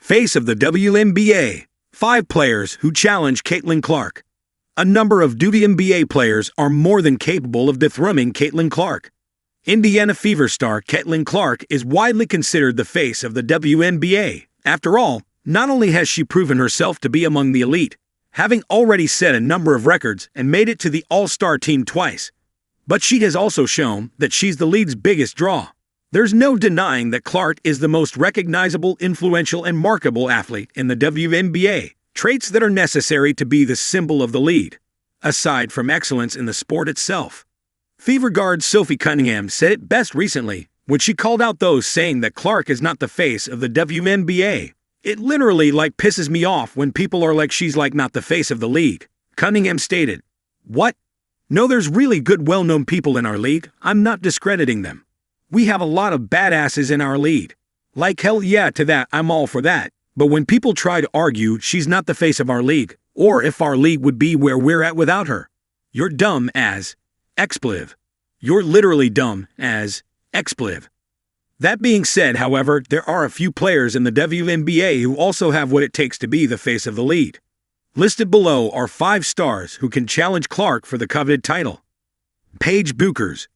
Face of the WNBA. 5 players who challenge Caitlin Clark. A number of WNBA players are more than capable of dethroning Caitlin Clark. Indiana Fever star Caitlin Clark is widely considered the face of the WNBA. After all, not only has she proven herself to be among the elite, having already set a number of records and made it to the All-Star team twice, but she has also shown that she's the league's biggest draw. There's no denying that Clark is the most recognizable, influential, and marketable athlete in the WNBA, traits that are necessary to be the symbol of the league, aside from excellence in the sport itself. Fever guard Sophie Cunningham said it best recently when she called out those saying that Clark is not the face of the WNBA. "It literally pisses me off when people are like she's not the face of the league," Cunningham stated. "What? No, there's really good well-known people in our league. I'm not discrediting them. We have a lot of badasses in our league. Hell yeah to that, I'm all for that. But when people try to argue she's not the face of our league, or if our league would be where we're at without her, you're dumb as expletive. You're literally dumb as expletive." That being said, however, there are a few players in the WNBA who also have what it takes to be the face of the league. Listed below are 5 stars who can challenge Clark for the coveted title. Paige Bueckers.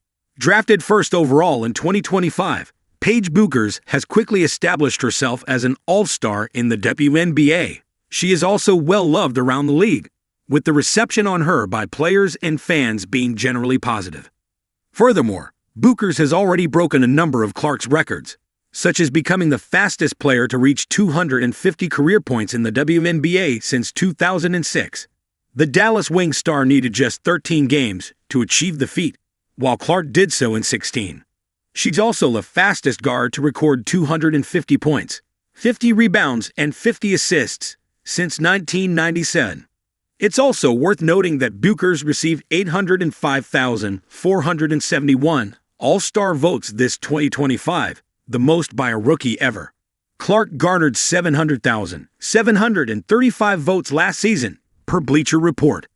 Drafted first overall in 2025, Paige Bueckers has quickly established herself as an all-star in the WNBA. She is also well-loved around the league, with the reception on her by players and fans being generally positive. Furthermore, Bueckers has already broken a number of Clark's records, such as becoming the fastest player to reach 250 career points in the WNBA since 2006. The Dallas Wings star needed just 13 games to achieve the feat, while Clark did so in 16. She's also the fastest guard to record 250 points, 50 rebounds, and 50 assists since 1997. It's also worth noting that Bueckers received 805,471 All-Star votes this 2025, the most by a rookie ever. Clark garnered 700,735 votes last season, per Bleacher Report.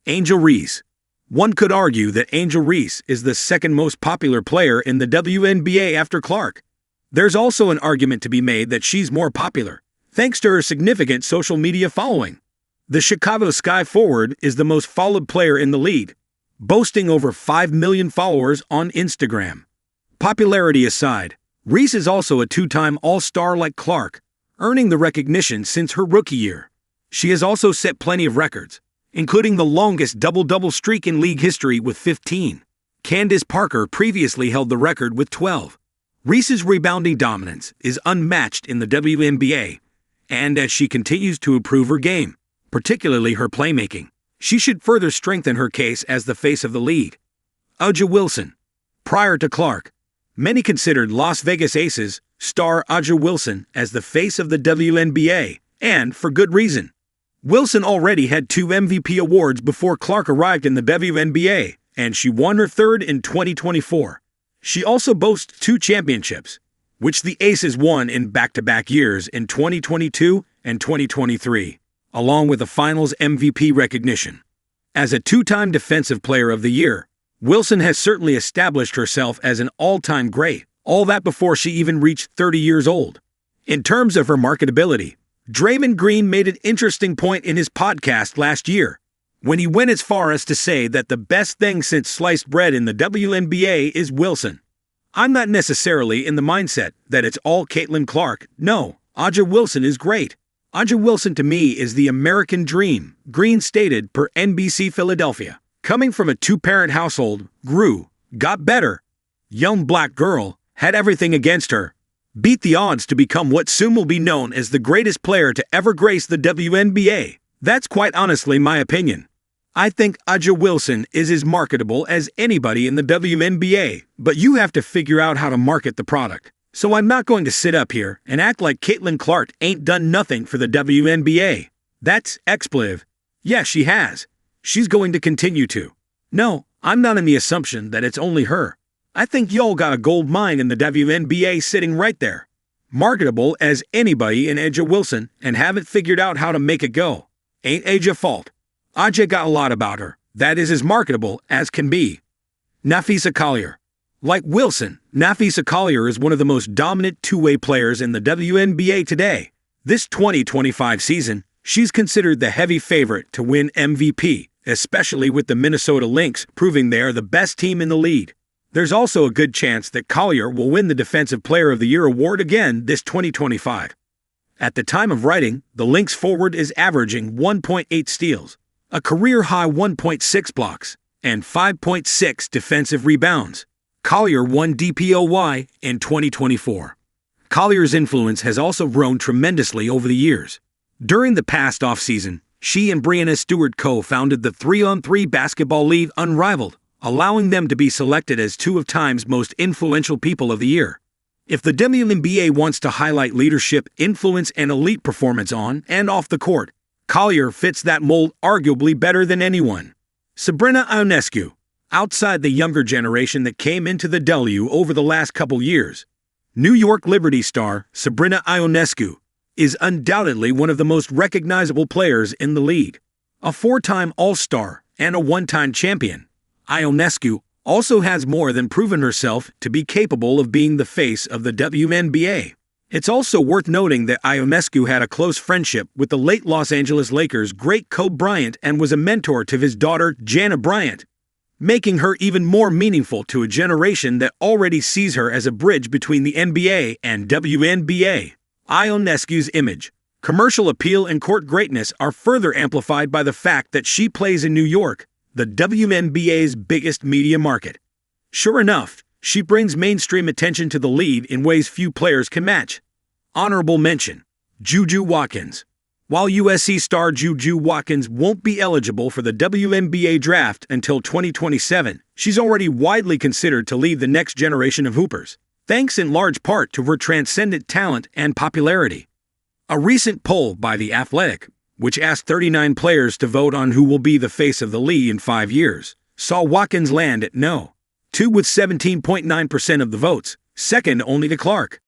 Angel Reese. One could argue that Angel Reese is the second most popular player in the WNBA after Clark. There's also an argument to be made that she's more popular, thanks to her significant social media following. The Chicago Sky forward is the most followed player in the league, boasting over 5 million followers on Instagram. Popularity aside, Reese is also a 2-time All-Star like Clark, earning the recognition since her rookie year. She has also set plenty of records, including the longest double-double streak in league history with 15. Candace Parker previously held the record with 12. Reese's rebounding dominance is unmatched in the WNBA, and as she continues to improve her game, particularly her playmaking, she should further strengthen her case as the face of the league. A'ja Wilson. Prior to Clark, many considered Las Vegas Aces star A'ja Wilson as the face of the WNBA, and for good reason. Wilson already had 2 MVP awards before Clark arrived in the WNBA, and she won her 3rd in 2024. She also boasts 2 championships, which the Aces won in back-to-back years in 2022 and 2023, along with the Finals MVP recognition. As a 2-time Defensive Player of the Year, Wilson has certainly established herself as an all-time great, all that before she even reached 30 years old. In terms of her marketability, Draymond Green made an interesting point in his podcast last year, when he went as far as to say that the best thing since sliced bread in the WNBA is Wilson. I'm not necessarily in the mindset that it's all Caitlin Clark. No, A'ja Wilson is great. A'ja Wilson to me is the American dream, Green stated per NBC Philadelphia. Coming from a 2-parent household, grew, got better, young black girl, had everything against her, beat the odds to become what soon will be known as the greatest player to ever grace the WNBA. That's quite honestly my opinion. I think A'ja Wilson is as marketable as anybody in the WNBA, but you have to figure out how to market the product. So I'm not going to sit up here and act like Caitlin Clark ain't done nothing for the WNBA. That's expletive. Yes, she has. She's going to continue to. No, I'm not in the assumption that it's only her. I think y'all got a gold mine in the WNBA sitting right there. Marketable as anybody in A'ja Wilson and haven't figured out how to make it go. Ain't A'ja fault. A'ja got a lot about her that is as marketable as can be. Napheesa Collier. Like Wilson, Napheesa Collier is one of the most dominant two-way players in the WNBA today. This 2025 season, she's considered the heavy favorite to win MVP, especially with the Minnesota Lynx proving they are the best team in the league. There's also a good chance that Collier will win the Defensive Player of the Year award again this 2025. At the time of writing, the Lynx forward is averaging 1.8 steals, a career-high 1.6 blocks, and 5.6 defensive rebounds. Collier won DPOY in 2024. Collier's influence has also grown tremendously over the years. During the past offseason, she and Breanna Stewart co-founded the 3-on-3 basketball league Unrivaled, allowing them to be selected as two of Time's most influential people of the year. If the WNBA wants to highlight leadership, influence, and elite performance on and off the court, Collier fits that mold arguably better than anyone. Sabrina Ionescu. Outside the younger generation that came into the W over the last couple years, New York Liberty star Sabrina Ionescu is undoubtedly one of the most recognizable players in the league. A four-time All-Star and a one-time champion, Ionescu also has more than proven herself to be capable of being the face of the WNBA. It's also worth noting that Ionescu had a close friendship with the late Los Angeles Lakers' great Kobe Bryant and was a mentor to his daughter, Jana Bryant, making her even more meaningful to a generation that already sees her as a bridge between the NBA and WNBA. Ionescu's image, commercial appeal, and court greatness are further amplified by the fact that she plays in New York, the WNBA's biggest media market. Sure enough, she brings mainstream attention to the league in ways few players can match. Honorable mention: Juju Watkins. While USC star Juju Watkins won't be eligible for the WNBA draft until 2027, she's already widely considered to lead the next generation of hoopers, thanks in large part to her transcendent talent and popularity. A recent poll by The Athletic, which asked 39 players to vote on who will be the face of the league in 5 years, saw Watkins land at No. 2 with 17.9% of the votes, second only to Clark.